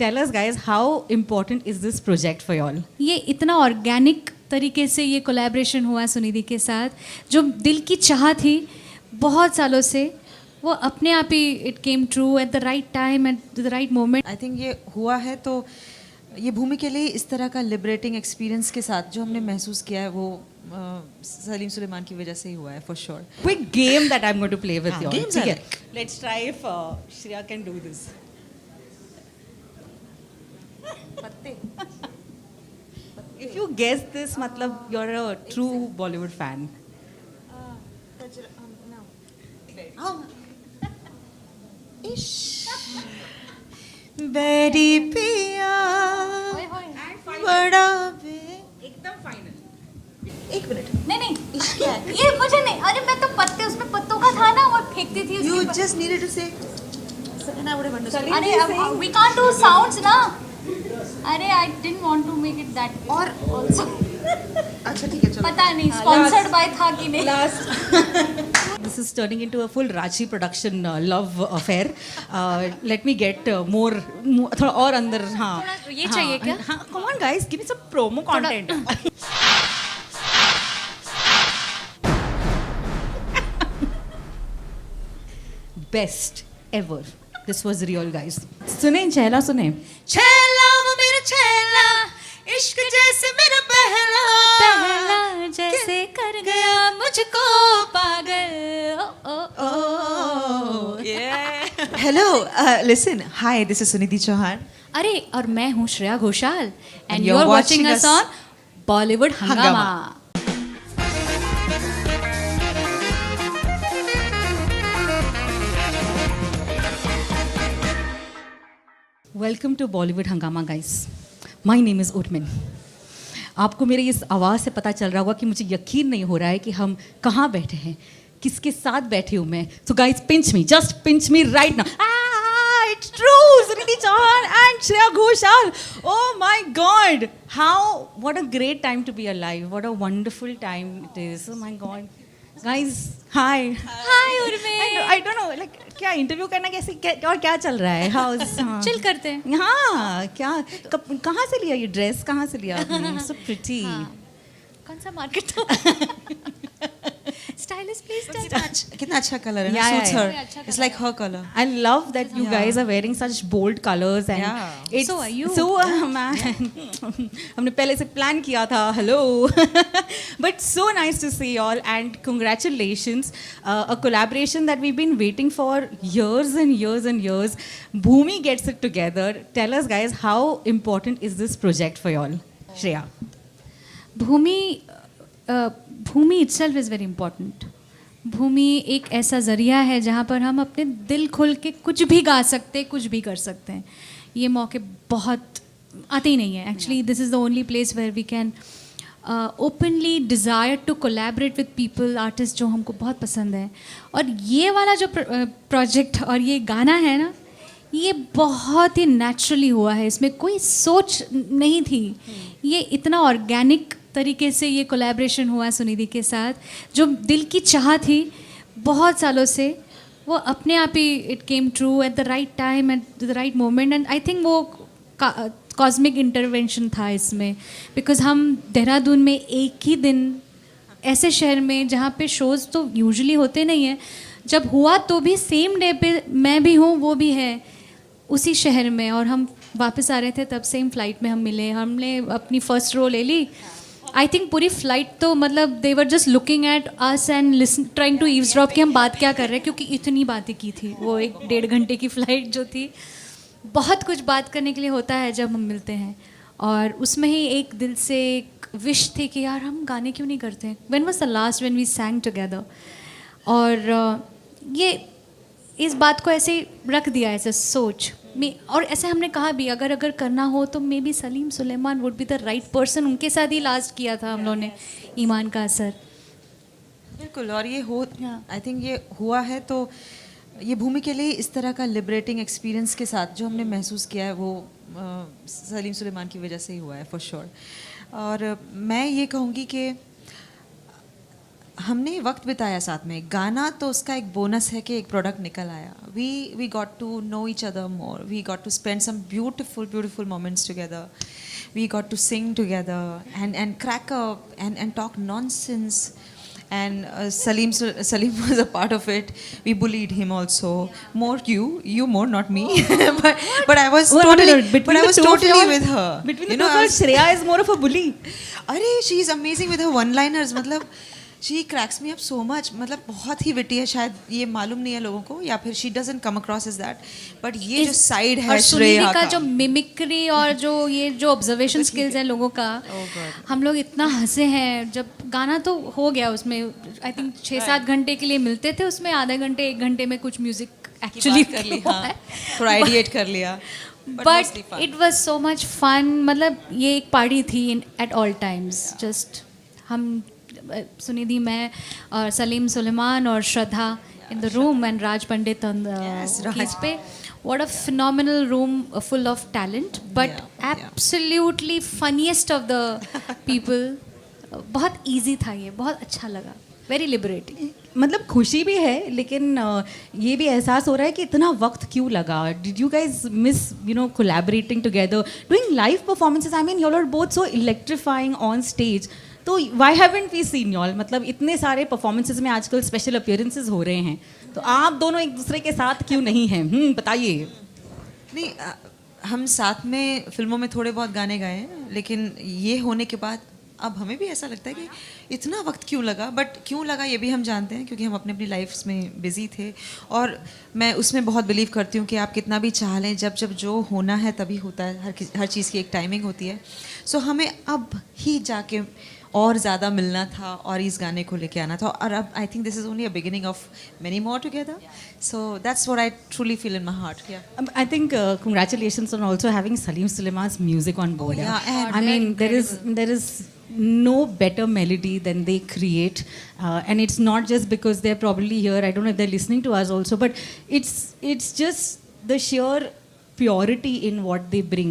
tell us guys, how important is this project for y'all? ये इतना organic तरीके से ये कोलैबोरेशन हुआ सुनिधि के साथ, जो दिल की चाह थी बहुत सालों से, वो अपने आप ही it came true at the right time at the right moment. I think ये हुआ है तो ये भूमि के लिए इस तरह का लिबरेटिंग एक्सपीरियंस के साथ जो हमने महसूस किया है वो सलीम सुलेमान की वजह से ही हुआ है for sure. Quick game that I'm going to play with y'all. games are Okay. like- Let's try if Shreya can do this. If you guess this, matlab you're a true Bollywood fan. बेरी पिया बड़ा बे. एकदम final. एक minute. नहीं ये मुझे नहीं. अरे मैं तो पत्ते, उसमें पत्तों का था ना, वो फेंकती थी You उसके just needed to say. And I would have understood. अरे we can't do sounds ना. अरे I didn't want to make it that और also. अच्छा ठीक है चलो. पता नहीं sponsored by था कि नहीं. This is turning into a full Raji production love affair. Let me get more थोड़ा और अंदर. हाँ ये चाहिए क्या? हाँ, come on guys, give me some promo content. Best ever. This was real guys. सुने छैला सुने. छैला वो मेरा छैला, इश्क जैसे मेरा पहला जैसे कर गया मुझको पागल. Hello, listen. Hi, this is Sunidhi Chauhan. अरे और मैं हूँ Shreya Ghoshal and you're you are watching watching us us on Bollywood Hungama. Hungama. Welcome to Bollywood Hungama guys. My name is Urmin. आपको मेरी इस आवाज़ से पता चल रहा होगा कि मुझे यकीन नहीं हो रहा है कि हम कहाँ बैठे हैं, किसके साथ बैठे हूँ मैं. So guys pinch me, just pinch me right now. It's true, Sunidhi Chauhan and Shreya Ghoshal. Oh my God, what a great time to be alive. What a wonderful time it is. Oh my God, guys, hi. Hi Urmin. I don't know, like क्या interview करना कैसे और क्या चल रहा है? How's chill करते हैं. हाँ क्या कहाँ से लिया ये ड्रेस, कहाँ से लिया आपने? So pretty. कौन सा मार्केट? स्टाइलिस्ट प्लीज कितना अच्छा कलर है. Yeah, Suits yeah, her. yeah. It's like her color. I love that you Yeah. guys are wearing such bold colors and Yeah. it's So are you. So man, हमने पहले से plan किया था. Hello, but so nice to see you all and congratulations. A collaboration that we've been waiting for years and years and years. Bhumi gets it together. Tell us guys, how important is this project for you all? Shreya. भूमि itself is very important. भूमि एक ऐसा ज़रिया है जहाँ पर हम अपने दिल खोल के कुछ भी गा सकते, कुछ भी कर सकते हैं. ये मौके बहुत आते ही नहीं है. Actually this is the only place where we can openly desire to collaborate with people, artist जो हमको बहुत पसंद है. और ये वाला जो प्रोजेक्ट और ये गाना है ना, ये बहुत ही नेचुरली हुआ है. इसमें कोई सोच नहीं थी. ये इतना ऑर्गेनिक तरीके से ये कोलैबोरेशन हुआ सुनिधि के साथ, जो दिल की चाह थी बहुत सालों से, वो अपने आप ही it came true at the right time at the right moment. And I think वो कॉस्मिक इंटरवेंशन था इसमें, बिकॉज हम देहरादून में एक ही दिन ऐसे शहर में जहाँ पे शोज़ तो यूजुअली होते नहीं हैं, जब हुआ तो भी सेम डे पे मैं भी हूँ, वो भी है उसी शहर में, और हम वापस आ रहे थे तब सेम फ्लाइट में हम मिले. हमने अपनी फर्स्ट रो ले ली. आई थिंक पूरी फ्लाइट तो मतलब they were just looking at us and listen, trying to eavesdrop कि हम बात क्या कर रहे हैं, क्योंकि इतनी बातें की थी. वो 1.5 घंटे की फ़्लाइट जो थी, बहुत कुछ बात करने के लिए होता है जब हम मिलते हैं. और उसमें ही एक दिल से एक विश थी कि यार हम गाने क्यों नहीं करते. When was the last when we sang together. और ये इस बात को ऐसे रख दिया ऐसे सोच में. और ऐसे हमने कहा भी अगर करना हो तो maybe Salim Sulaiman would be the right person. उनके साथ ही लास्ट किया था हम लोगों ने ईमान का असर. बिल्कुल. और ये आई थिंक ये हुआ है तो ये भूमि के लिए इस तरह का लिबरेटिंग एक्सपीरियंस के साथ जो हमने महसूस किया है वो सलीम सुलेमान की वजह से ही हुआ है फॉर श्योर. और मैं ये कहूँगी कि हमने वक्त बिताया साथ में. गाना तो उसका एक बोनस है कि एक प्रोडक्ट निकल आया. We got to know each other more. We got to spend some beautiful moments together. We got to sing together and crack up and talk nonsense. And Salim was a part of it. We bullied him also. More you more, not me. but I was totally with her. Between the two of us, Shreya is more of a bully. अरे she is amazing with her one liners. मतलब she cracks me up so much. मतलब बहुत ही witty है. शायद ये मालूम नहीं है लोगों को, या फिर she doesn't come across as that. But ये जो साइड है श्रेया का जो मिमिक्री और जो ऑब्जर्वेशन स्किल्स हैं लोगों का, हम लोग इतना हंसे हैं. जब गाना तो हो गया, उसमें आई थिंक 6-7 घंटे के लिए मिलते थे, उसमें आधे घंटे 1 घंटे में कुछ म्यूजिक एक्चुअली कर लिया, थोड़ा आइडिएट कर लिया. But it was so much fun. मतलब ये एक पार्टी थी एट ऑल टाइम्स. जस्ट हम सुनिधि, मैं और सलीम सुलेमान और श्रद्धा in the room and Raj Pandit on the keys पे. What a phenomenal room full of talent, but absolutely funniest of the people. बहुत easy था ये, बहुत अच्छा लगा, very liberating. मतलब खुशी भी है, लेकिन ये भी एहसास हो रहा है कि इतना वक्त क्यों लगा. Did you guys miss collaborating together, doing live performances? I mean you are both so electrifying on stage. तो why haven't we seen y'all? मतलब इतने सारे परफॉर्मेंसेज में आजकल स्पेशल अपीयरेंसेज हो रहे हैं, तो आप दोनों एक दूसरे के साथ क्यों नहीं हैं? बताइए. नहीं, हम साथ में फिल्मों में थोड़े बहुत गाने गाए हैं, लेकिन ये होने के बाद अब हमें भी ऐसा लगता है कि इतना वक्त क्यों लगा. बट क्यों लगा ये भी हम जानते हैं, क्योंकि हम अपनी लाइफ्स में बिजी थे. और मैं उसमें बहुत बिलीव करती हूँ कि आप कितना भी चाह लें, जब जो होना है तभी होता है. हर चीज़ की एक टाइमिंग होती है. सो हमें अब ही जाके और ज़्यादा मिलना था और इस गाने को लेके आना था. और अब आई think this is only a beginning of many more together. So that's what I truly feel in my heart. I think congratulations on also having Salim Suleiman's music on board. Yeah, and I mean there is no better melody than they create, and it's not just because they're probably here. I don't know if they're listening to us also, but it's just the sheer purity in what they bring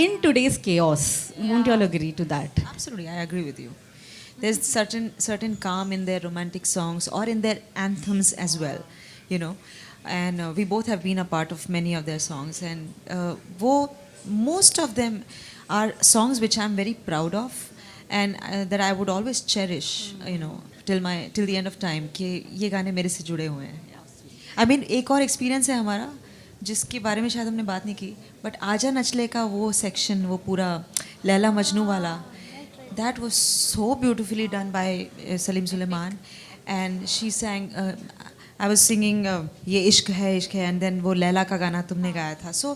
in today's chaos. Won't you all agree to that? Absolutely, I agree with you. There's certain calm in their romantic songs or in their anthems as well, you know. And we both have been a part of many of their songs, and most of them are songs which I'm very proud of, and that I would always cherish, you know, till the end of time. कि ये गाने मेरे से जुड़े हुए हैं. I mean, एक और एक्सपीरियंस है हमारा जिसके बारे में शायद हमने बात नहीं की, बट आजा नचले का वो सेक्शन, वो पूरा लैला मजनू वाला, that was so beautifully done by Salim Suleiman, and she sang, I was singing ये इश्क है, and then वो लैला का गाना तुमने गाया था. So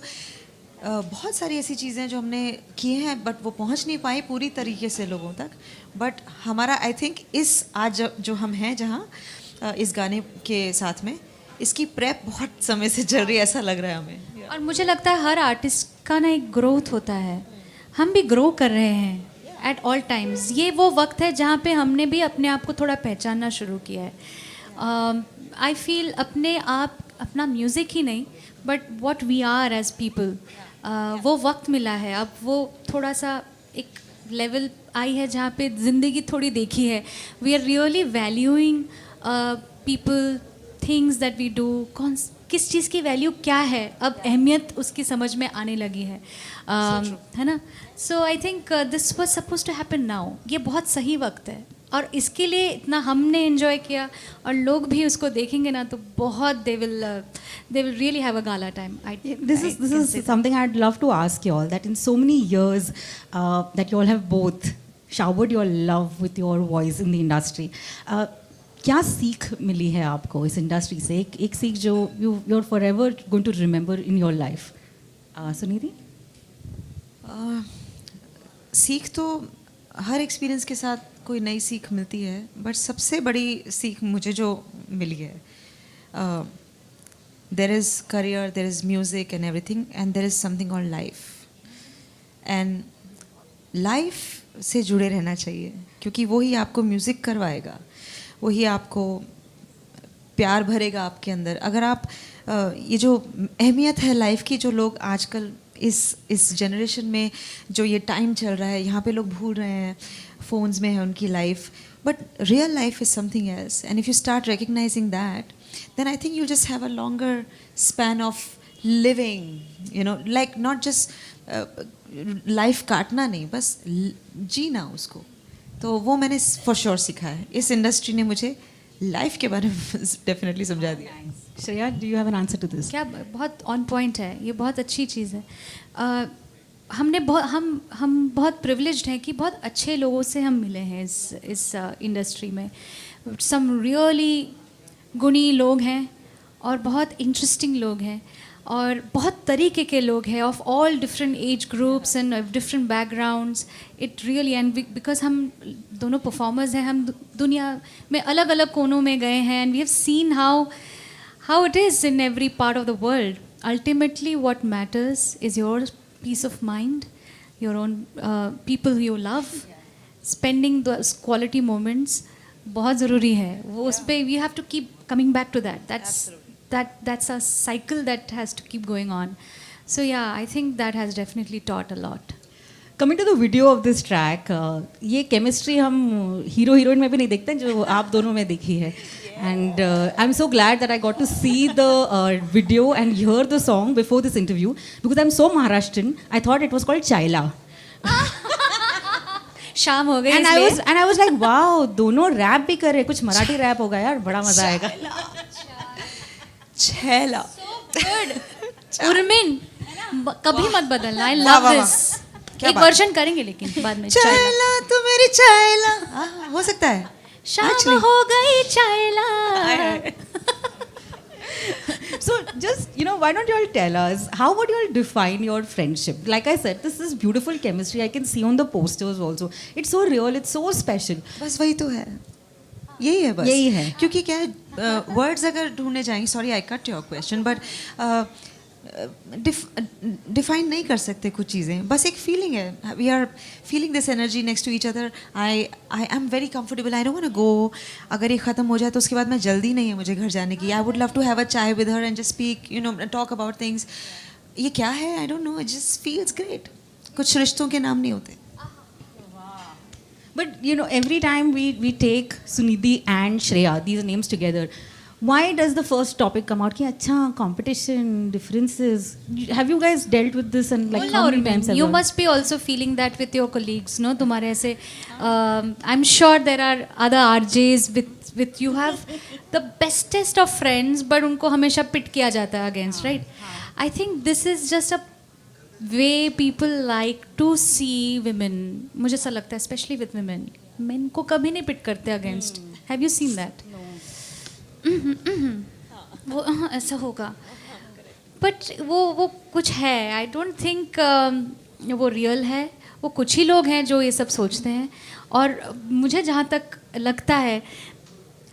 बहुत सारी ऐसी चीज़ें जो हमने किए हैं, बट वो पहुंच नहीं पाई पूरी तरीके से लोगों तक. बट हमारा आई थिंक इस आज जो हम हैं जहाँ इस गाने के साथ में, इसकी प्रेप बहुत समय से चल रही है, ऐसा लग रहा है हमें. और मुझे लगता है हर आर्टिस्ट का ना एक ग्रोथ होता है. हम भी ग्रो कर रहे हैं एट ऑल टाइम्स. ये वो वक्त है जहाँ पे हमने भी अपने आप को थोड़ा पहचानना शुरू किया है. आई फील अपने आप, अपना म्यूज़िक ही नहीं, but what we are as people, वो वक्त मिला है. अब वो थोड़ा सा एक लेवल आई है जहाँ पे ज़िंदगी थोड़ी देखी है. We are really valuing people, things that we do. किस चीज़ की वैल्यू क्या है, अब अहमियत उसकी समझ में आने लगी है. है ना. So I think this was suppose to happen now. ये बहुत सही वक्त है, और इसके लिए इतना हमने एंजॉय किया, और लोग भी उसको देखेंगे ना तो बहुत they will really have a gala time. This is something I'd love to ask you all, that in so many years that you all have both showered your love with your voice in the industry, क्या सीख मिली है आपको इस industry से? एक सीख जो you're forever going to remember in your life. Sunidhi? सीख तो हर एक्सपीरियंस के साथ कोई नई सीख मिलती है, बट सबसे बड़ी सीख मुझे जो मिली है, there is career, there is music and everything, and there is something called life. And life से जुड़े रहना चाहिए, क्योंकि वही आपको म्यूज़िक करवाएगा, वही आपको प्यार भरेगा आपके अंदर. अगर आप ये जो अहमियत है लाइफ की, जो लोग आजकल इस जनरेशन में जो ये टाइम चल रहा है, यहाँ पे लोग भूल रहे हैं, फ़ोन्स में है उनकी life, but real life is something else, and if you start recognising that, then I think you'll just have a longer span of living, you know, like not just life काटना नहीं, बस जीना उसको. तो वो मैंने for sure सीखा है. इस इंडस्ट्री ने मुझे लाइफ के बारे में डेफिनेटली समझा दिया. Shreya, do you have an answer to this? क्या बहुत ऑन पॉइंट है, ये बहुत अच्छी चीज़ है. हम बहुत प्रिविलेज्ड हैं कि बहुत अच्छे लोगों से हम मिले हैं इस इंडस्ट्री में. सम रियली गुणी लोग हैं और बहुत इंटरेस्टिंग लोग हैं और बहुत तरीके के लोग हैं, of all different age groups and different backgrounds. It really, and because हम दोनों परफॉर्मर्स हैं, हम दुनिया में अलग अलग कोनों में गए हैं, and we have seen how it is in every part of the world. Ultimately, what matters is your peace of mind, your own people you love, spending those quality moments. बहुत ज़रूरी है वो. उस पर we have to keep coming back to that. That's a cycle that has to keep going on. So yeah, I think that has definitely taught a lot. Coming to the video of this track, ये chemistry हम hero heroine में भी नहीं देखते जो आप दोनों में देखी है. And I am so glad that I got to see the video and hear the song before this interview, because I am so Maharashtrian. I thought it was called चाइला. शाम हो गई and I was like wow, दोनों rap भी कर रहे, कुछ Marathi rap होगा यार, बड़ा मजा आएगा. छैला. उर्मिन, कभी मत बदलना. I love this. एक वर्जन करेंगे लेकिन बाद में. छैला तू मेरी छैला, हो सकता है. शाम हो गई चाइला. So just, you know, why don't you all tell us, how would you all define your friendship? Like I said, this is beautiful chemistry. I can see on the posters also. It's so real, it's so special. बस वही तो है, यही है बस. यही है. क्योंकि क्या है, वर्ड्स अगर ढूंढने जाएंगे, sorry I cut your question, but define नहीं कर सकते कुछ चीज़ें. बस एक फीलिंग है. We are feeling this energy next to each other. I am very comfortable. I don't want to go. अगर ये ख़त्म हो जाए तो उसके बाद मैं जल्दी नहीं है मुझे घर जाने की. I would love to have a chai with her and just speak, you know, talk about things. ये क्या है, I don't know, it just feels great. कुछ रिश्तों के नाम नहीं होते. But you know, every time we take Sunidhi and Shreya, these names together, why does the first topic come out? कि अच्छा, competition, differences. Have you guys dealt with this and like how many times have you must be also feeling that with your colleagues, no? तुम्हारे ऐसे, I'm sure there are other RJs with you have the bestest of friends, but उनको हमेशा पिट किया जाता है against, right? I think this is just a way people like to see women. मुझे ऐसा लगता है, especially with women. Men को कभी नहीं पिट करते against. Have you seen that? वो ऐसा होगा, बट वो कुछ है. आई डोंट थिंक वो रियल है. वो कुछ ही लोग हैं जो ये सब सोचते हैं. और मुझे जहाँ तक लगता है,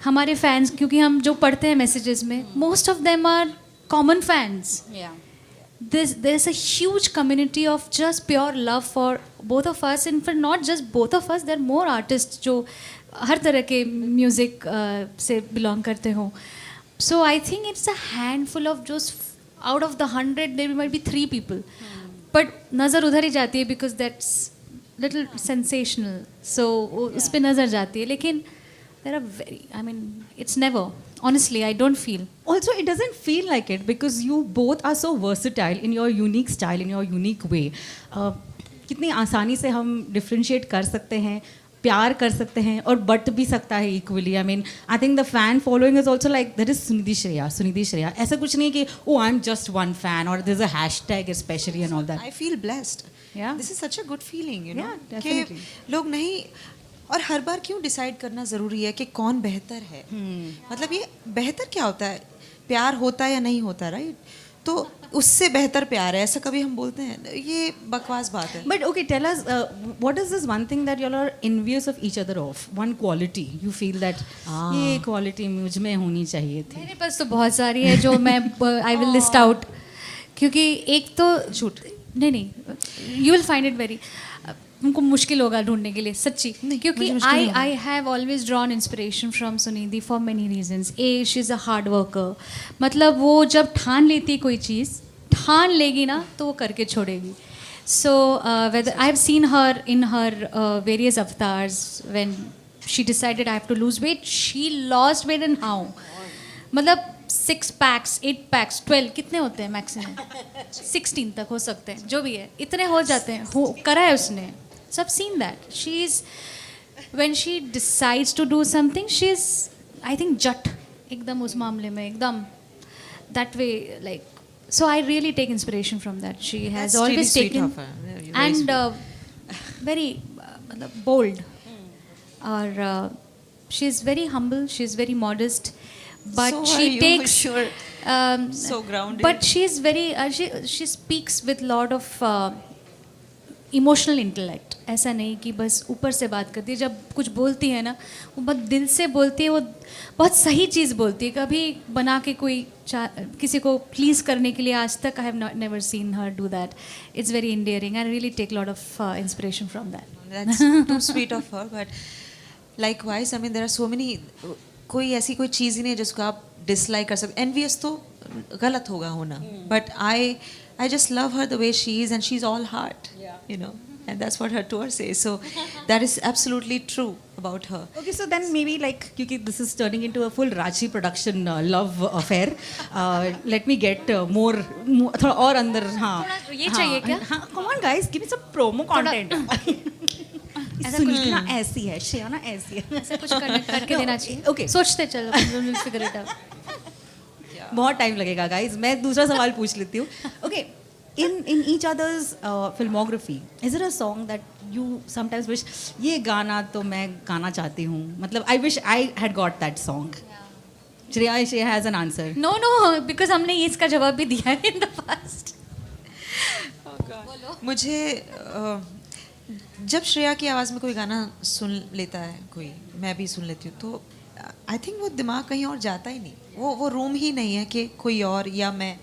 हमारे फैंस, क्योंकि हम जो पढ़ते हैं मैसेजेस में, most of them are common fans. there is a huge community of just pure love for both of us, and for not just both of us, there are more artists जो हर तरह के music से belong करते हो. So I think it's a handful of जो out of the 100 there might be 3 people, but नज़र उधर ही जाती है because that's little sensational, so उस पर नज़र जाती है. लेकिन there are very, I mean, it's never, honestly, I don't feel. Also, it doesn't feel like it because you both are so versatile in your unique style, in your unique way. कितनी आसानी से हम differentiate कर सकते हैं, प्यार कर सकते हैं, और बट भी सकता है equally. I mean, I think the fan following is also like, there is Sunidhi Shreya. ऐसा कुछ नहीं कि oh, I'm just one fan or there's a hashtag especially and all that. I feel blessed. Yeah. This is such a good feeling, you know. Yeah, definitely. कि लोग नहीं, और हर बार क्यों decide करना ज़रूरी है कि कौन बेहतर है. मतलब ये बेहतर क्या होता है, प्यार होता है या नहीं होता, राइट? तो उससे बेहतर प्यार है, ऐसा कभी हम बोलते हैं, ये बकवास बात है. But okay, tell us, what is this one thing that you all are envious of each other of? One quality you feel that ये quality मुझ में होनी चाहिए थी. मेरे पास तो बहुत सारी है जो मैं आई विल लिस्ट आउट, क्योंकि एक तो झूठ नहीं, you will find it very, उनको मुश्किल होगा ढूंढने के लिए, सच्ची. क्योंकि I have always drawn inspiration from Sunidhi for many reasons. She is a hard worker. मतलब वो जब ठान लेती है कोई चीज़, ठान लेगी ना तो वो करके छोड़ेगी. So whether I have seen her in her various avatars when she decided I have to lose weight, she lost weight and how? मतलब 6 packs, 8 packs, 12 कितने होते हैं मैक्सिमम? 16 तक हो सकते हैं, जो भी है इतने हो जाते हैं. हो करा है उसने. So I've seen that. She's when she decides to do something, she's I think jut एकदम उस मामले में एकदम that way like. So I really take inspiration from that. She has That's always really sweet taken of her. Yeah, you're very and very मतलब bold. और she's very humble. She's very modest, but So she are you, takes. sure. So grounded. But she's very. She speaks with lot of emotional intellect. ऐसा नहीं कि बस ऊपर से बात करती है. जब कुछ बोलती है ना वो बहुत दिल से बोलती है. वो बहुत सही चीज़ बोलती है. कभी बना के कोई किसी को प्लीज़ करने के लिए आज तक I have never seen her do that. It's very endearing. I really take lot of inspiration from that. That's too sweet of her, but likewise, I mean, there are so many. कोई ऐसी कोई चीज़ ही नहीं है जिसको आप dislike कर सकते. Envious तो गलत होगा होना, but I just love her the way she is, and she's all heart, you know, and that's what her tour says. So that is absolutely true about her. Okay, so then maybe like क्योंकि this is turning into a full Raji production love affair. Let me get more थोड़ा और अंदर. हाँ ये चाहिए क्या? हाँ, come on guys, give me some promo content. Suniti ना ऐसी है, श्रेया ना ऐसी है. ऐसा कुछ करके देना चाहिए. Okay. सोचते चलो. Figure it out. बहुत टाइम लगेगा गाइस. मैं दूसरा सवाल पूछ लेती हूँ. Okay, in each other's filmography, is there a song that you sometimes wish ये गाना तो मैं गाना चाहती हूँ, मतलब I wish I had got that song? Shreya has an answer. No, because हमने ये इसका जवाब भी दिया है in the past. मुझे जब श्रेया की आवाज़ में कोई गाना सुन लेता है, कोई मैं भी सुन लेती हूँ, तो आई थिंक वो दिमाग कहीं और जाता ही नहीं. वो रूम ही नहीं है कि कोई और या मैं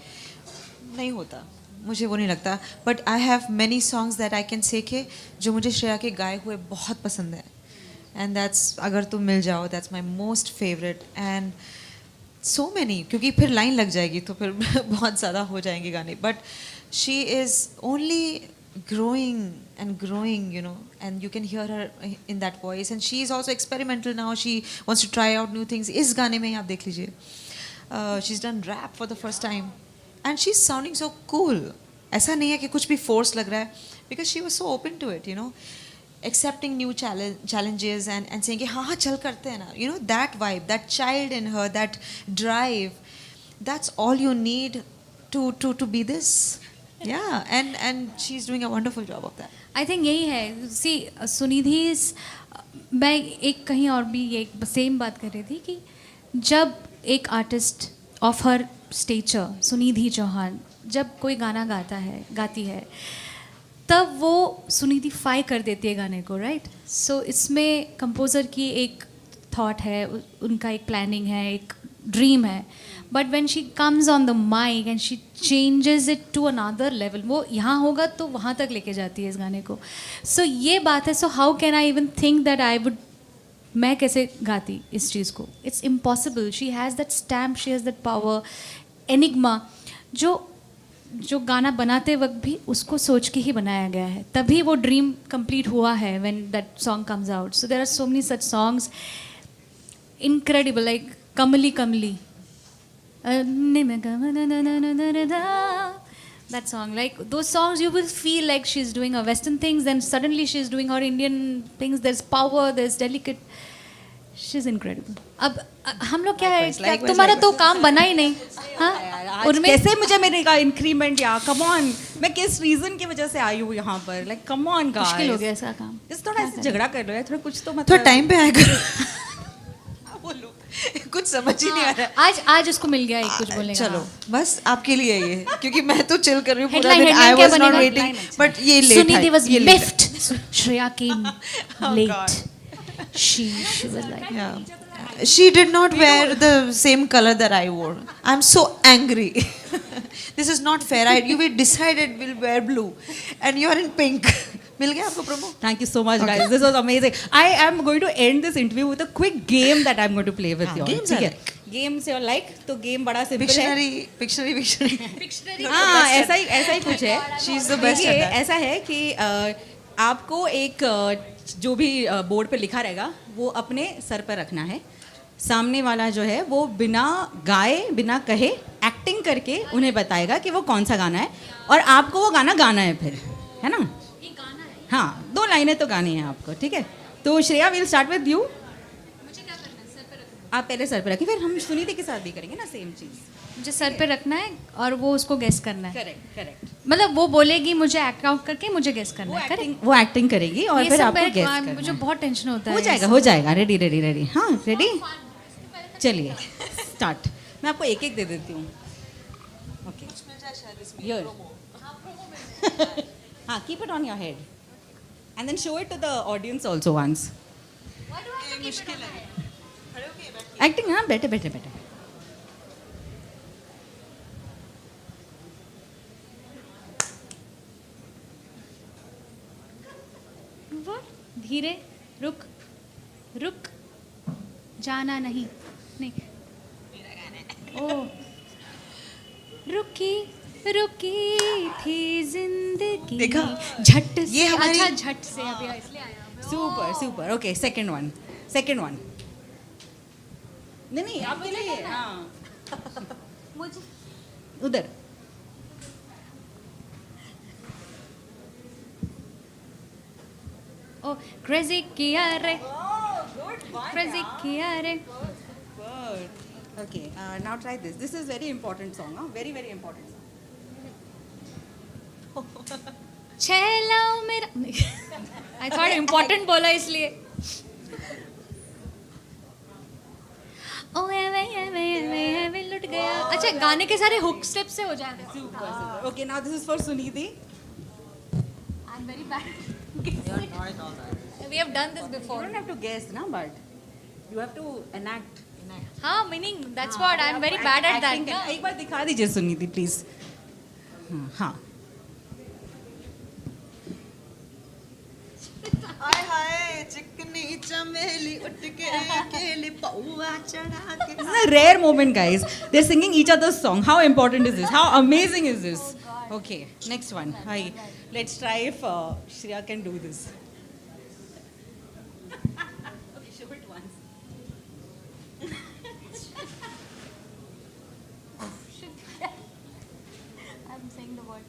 नहीं होता. मुझे वो नहीं लगता. But I have many songs that I can say के जो मुझे श्रेया के गाए हुए बहुत पसंद है. एंड दैट्स अगर तुम मिल जाओ, that's my most favourite. And so many, क्योंकि फिर लाइन लग जाएगी तो फिर बहुत ज़्यादा हो जाएंगे गाने. But she is only growing and growing, you know, and you can hear her in that voice, and she is also experimental now. She wants to try out new things. इस गाने में आप देख लीजिए, she's done rap for the first time and she's sounding so cool. ऐसा नहीं है कि कुछ भी force लग रहा है, because she was so open to it, you know, accepting new challenges and saying कि हाँ चल करते हैं ना, you know, that vibe, that child in her, that drive, that's all you need to be this. Yeah, and she's doing a wonderful job of that. I think यही है. See, Sunidhi मैं एक कहीं और भी ये सेम बात कर रही थी कि जब एक artist of her stature, Sunidhi Chauhan, जब कोई गाना गाती है तब वो सुनिधिफाई कर देती है गाने को, राइट. सो इसमें कंपोज़र की एक थॉट है, उनका एक प्लानिंग है, एक ड्रीम है. But when she comes on the mic and she changes it to another level, वो यहाँ होगा तो वहाँ तक लेके जाती है इस गाने को. सो ये बात है. So how can I even think that I would, मैं कैसे गाती इस चीज़ को? It's impossible. She has that stamp, she has that power, enigma, जो गाना बनाते वक्त भी उसको सोच के ही बनाया गया है, तभी वो ड्रीम कंप्लीट हुआ है when that song comes out. So there are so many such songs, incredible, like Kamli that song, like those songs you will feel like she's doing her western things, then suddenly she's doing her Indian things. There's power, there's delicate, she's incredible. अब हम लोग क्या है, तुम्हारा तो काम बना ही नहीं. हाँ, और कैसे मुझे मेरे का इंक्रीमेंट या कम ऑन, मैं किस रीजन की वजह से आई हूँ यहाँ पर, लाइक कम ऑन गाइस, मुश्किल हो गया इसका काम. इस थोड़ा ऐसे झगड़ा कर लो यार, थोड़ा कुछ तो मतलब थोड़ा टाइम पे आया करो. बोलो, कुछ समझ ही नहीं आ रहा. आज उसको मिल गया एक कुछ बोलने का. चलो बस आपके लिए ये, क्योंकि मैं तो चिल कर रही हूँ पूरा Headline दिन. I क्या was not बनेगा? waiting, but ये लेट है. Sunidhi was ये late है. miffed. Shreya came late. She was like, Yeah. She did not wear the same color that I wore. I'm so angry. This is not fair. We decided we'll wear blue, and you're in pink. मिल गया आपको promo? Thank you so much, guys. This was amazing. I am going to end this interview with a quick game that I'm going to play with you. Games are like. Game से और like तो game बड़ा simple है। Pictionary. हाँ ऐसा ही कुछ है। She is the best देखिए, at that. ऐसा है कि आपको एक जो भी बोर्ड पे लिखा रहेगा वो अपने सर पर रखना है। सामने वाला जो है वो बिना गाए बिना कहे एक्टिंग करके उन्हें बताएगा कि वो कौन सा गाना है और आपको वो गाना गाना है फिर, है ना? ये गाना है। हाँ 2 लाइनें तो गानी है आपको, ठीक है? तो Shreya will start with you. मुझे क्या करना है? सर पे रखना आप पहले सर पे रखिए, फिर हम सुनीति के साथ भी करेंगे ना सेम चीज़। है। मुझे सर पे रखना है और वो उसको गेस करना है। करेक्ट। मतलब वो बोलेगी, मुझे एक्ट आउट करके मुझे गेस करना है। करेक्ट। वो एक्टिंग करेगी और ये फिर सब आपको मेरे गेस काम- करना मुझे है। बहुत टेंशन होता है। हो जाएगा। रेडी। हाँ रेडी, चलिए स्टार्ट। मैं आपको एक दे देती हूँ। ओके योर हाँ, keep it on your head and then show it to the audience also once. Acting, हाँ बैठे। धीरे, रुक जाना नहीं ओ रुकी थी जिंदगी देखा? झट से। ये हमारी- अच्छा झट से अभी इसलिए आया। सुपर ओके, सेकंड वन नहीं आपके लिए, हाँ मुझे उधर। ओ क्रेजी किया रे, क्रेजी किया रे। Okay, now try this. This is very important song, huh? Very important song. छैलाओ मेरा आई थॉट इम्पोर्टेंट बोला इसलिए। ओ एवे लुट गया। अच्छा गाने के सारे हुक स्टेप से हो जाते हैं। Super. Okay, now this is for Sunidhi. I am very bad. We have done this You before. don't have to guess, na, but you have to enact. हाँ meaning that's what I am very bad at Acting that. एक बार दिखा दीजिए Suniti please. हाँ हाय चिकनी चमेली उठ के अकेले पौआ चढ़ा के। This is a rare moment, guys. They're singing each other's song. How important is this? How amazing is this? Okay, next one. Hi. Let's try if Shreya can do this. Okay, show it once. I am saying the word.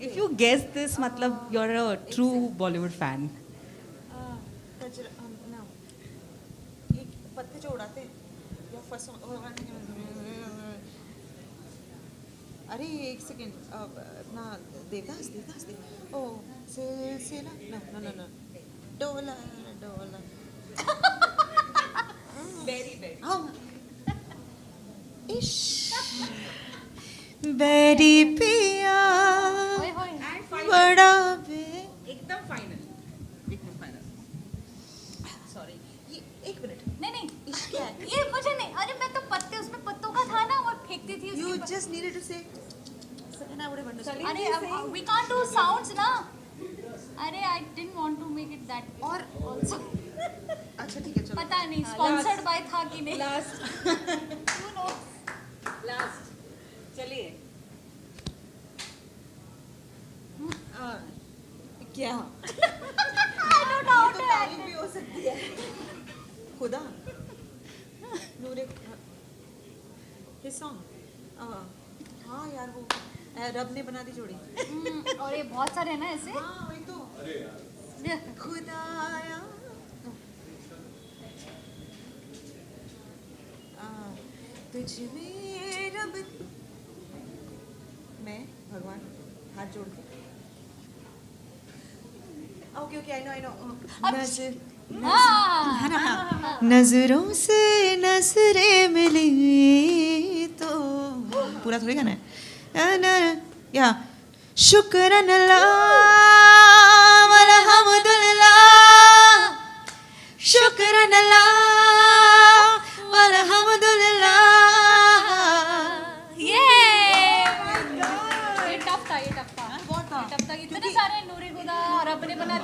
If you guess this, matlab you're a true Bollywood fan. पत्ते जो उड़ाते अरे एक second अपना देवदास ओ सिलसिला no डोला Very. Berry पिया ओए होए। बड़ा बे एकदम final. Sorry. एक मिनट नहीं ये मुझे नहीं। अरे मैं तो पत्ते उसमें पत्तों का था ना और फेंकती थी You उसके just needed to say and I would have understood. अरे वी कांट डू साउंड्स ना। अरे I didn't want to make it that और आल्सो। अच्छा ठीक है चलो पता नहीं स्पॉन्सर्ड बाय था कि नहीं। Last. चलिए. क्या I don't know how to तारीफ भी हो सकती है खुदा नूरे हिज सॉन्ग हाँ यार वो रब ने बना दी जोड़ी और ये बहुत सारे हैं ना ऐसे। हाँ वही तो खुदाया तुझ में रब मैं भगवान हाथ जोड़ के ओके आई नो नजर हाँ नजरों से नजरें मिली तो पूरा थोड़ी गाना है या शुक्रन अल्लाह वल्हम्दुलिल्लाह शुक्रन अल्लाह वल्हम्दुलिल्लाह ये टफ था। बहुत था। इतने सारे नूरे खुदा रब ने बना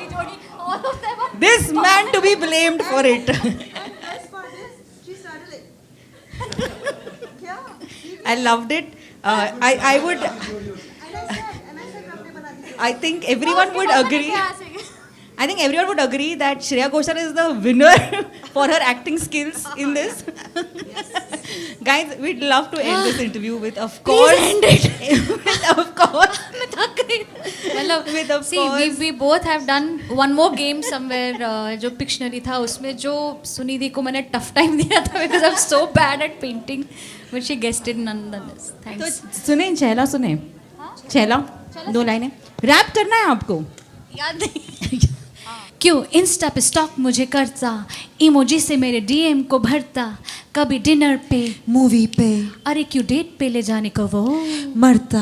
be blamed for it. I loved it. I would. I think everyone would agree. I think everyone would agree that Shreya Ghoshal is the winner for her acting skills in this. Guys, we'd love to end this interview with, of course, end it. with, of course, मतलब with, of see course. we both have done one more game somewhere जो Pictionary था उसमें जो सुनिधि को मैंने tough time दिया था because I'm so bad at painting but she guessed it nonetheless. तो Thanks. सुने छैला सुने छैला 2 लाइनें रैप करना है आपको. याद नहीं क्यों इंस्टा पे स्टॉक मुझे करता इमोजी से मेरे डीएम को भरता कभी डिनर पे मूवी पे अरे क्यों डेट पे ले जाने को वो मरता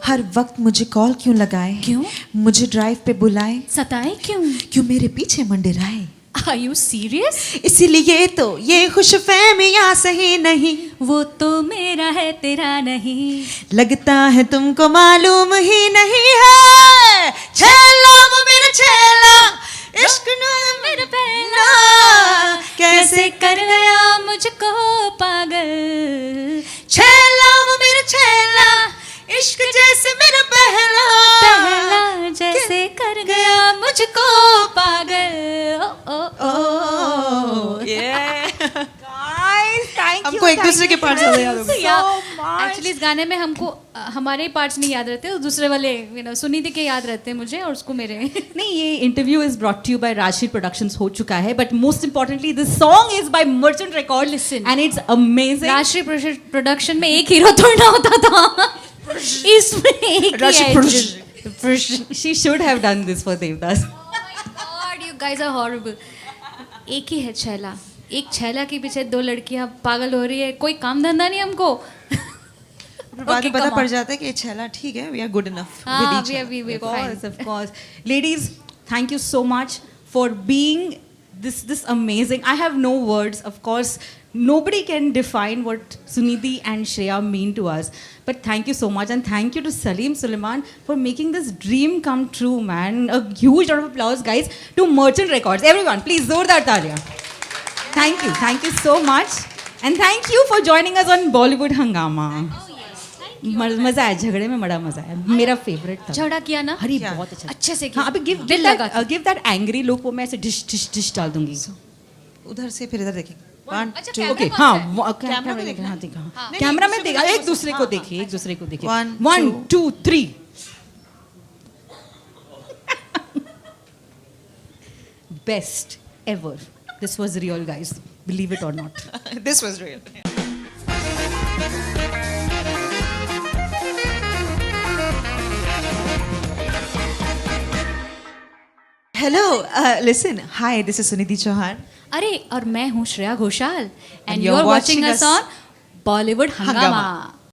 हर वक्त मुझे कॉल क्यों लगाए क्यों मुझे ड्राइव पे बुलाए सताए क्यों क्यों मेरे पीछे मंडराए आर यू सीरियस इसीलिए तो ये खुशफहमियां सही नहीं वो तो मेरा है तेरा नहीं लगता है तुमको मालूम ही नहीं है छैला वो मेरा छैला इश्क नाम मेरा पहला कैसे कर गया मुझको पागल छैला वो मेरा छैला इश्क जैसे मेरा पहला पहला जैसे कर गया मुझको पागल ओ ओ ओ हमको एक दूसरे के पार्ट ज्यादा याद हो गए एक्चुअली इस गाने में हमको हमारे पार्ट्स नहीं याद रहते दूसरे वाले सुनिधि के याद रहते हैं मुझे और उसको मेरे नहीं ये interview is brought to you by Rashi productions हो चुका है but most importantly this song is by Merchant record Listen. And it's amazing. राष्ट्रीय प्रोडक्शन में एक हीरो थोड़ा होता था इसमें एक ही है She should have done this for Devdas. God, you guys are horrible. एक ही है छैला एक छैला के पीछे 2 लड़कियां पागल हो रही है कोई काम धंधा नहीं हमको बाद में Okay, पता come पड़ on. जाता है कि ये छैला ठीक है वी आर गुड इनफ हाँ, with each we Of fine. course, of course. Ladies, thank you so much for being this amazing. I have no words. Of course, nobody can define what Sunidhi and Shreya mean to us. But thank you so much, and thank you to Salim Suleiman for making this dream come true, man. A huge round of applause, guys, to Merchant Records. Everyone, please, zordar taaliyan. Thank you so much, and thank you for joining us on Bollywood Hangama. मजा आया झगड़े में बड़ा मजा आया मेरा favourite था. झगड़ा किया ना अरे क्या? बहुत अच्छा. अच्छे से हाँ अभी गिव दिल लगा के। दैट एंग्री लुक वो मैं ऐसे डिश डिश डिश डाल दूंगी. उधर से फिर इधर देखेंगे 1 अच्छा, 2 कैमरा ओके कौन हाँ सा है? कैमरा में में देखना। हाँ देखा हाँ नहीं, कैमरा में नहीं, देखा दूसरे एक दूसरे को देखिए एक दूसरे को देखिए. 1 1 2 3 best ever. This was real guys, believe it or not. This was real hello listen hi this is Sunidhi Chauhan अरे और मैं हूँ Shreya Ghoshal and you're you are watching watching us us on Bollywood हंगामा.